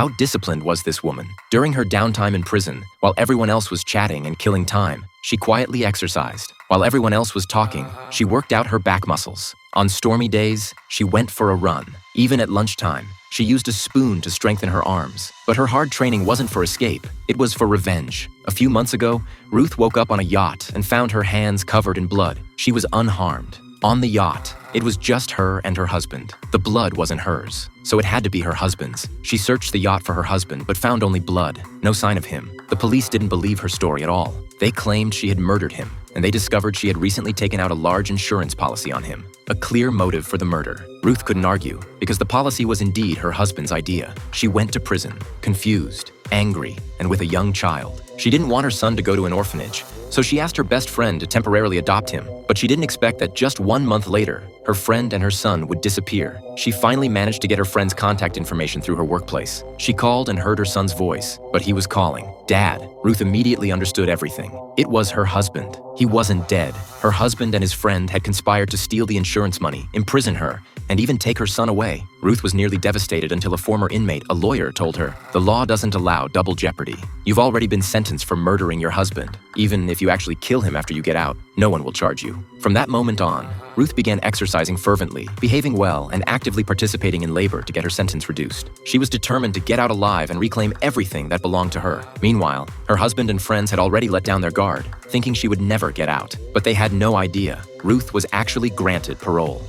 How disciplined was this woman? During her downtime in prison, while everyone else was chatting and killing time, she quietly exercised. While everyone else was talking, she worked out her back muscles. On stormy days, she went for a run. Even at lunchtime, she used a spoon to strengthen her arms. But her hard training wasn't for escape, it was for revenge. A few months ago, Ruth woke up on a yacht and found her hands covered in blood. She was unharmed. On the yacht, it was just her and her husband. The blood wasn't hers, so it had to be her husband's. She searched the yacht for her husband, but found only blood, no sign of him. The police didn't believe her story at all. They claimed she had murdered him, and they discovered she had recently taken out a large insurance policy on him. A clear motive for the murder. Ruth couldn't argue, because the policy was indeed her husband's idea. She went to prison, confused, angry, and with a young child. She didn't want her son to go to an orphanage, so she asked her best friend to temporarily adopt him. But she didn't expect that just 1 month later, her friend and her son would disappear. She finally managed to get her friend's contact information through her workplace. She called and heard her son's voice, but he was calling, "Dad." Ruth immediately understood everything. It was her husband. He wasn't dead. Her husband and his friend had conspired to steal the insurance money, imprison her, and even take her son away. Ruth was nearly devastated until a former inmate, a lawyer, told her, "The law doesn't allow double jeopardy. You've already been sentenced for murdering your husband. Even if you actually kill him after you get out, no one will charge you." From that moment on, Ruth began exercising fervently, behaving well, and actively participating in labor to get her sentence reduced. She was determined to get out alive and reclaim everything that belonged to her. Meanwhile, her husband and friends had already let down their guard, thinking she would never get out. But they had no idea. Ruth was actually granted parole.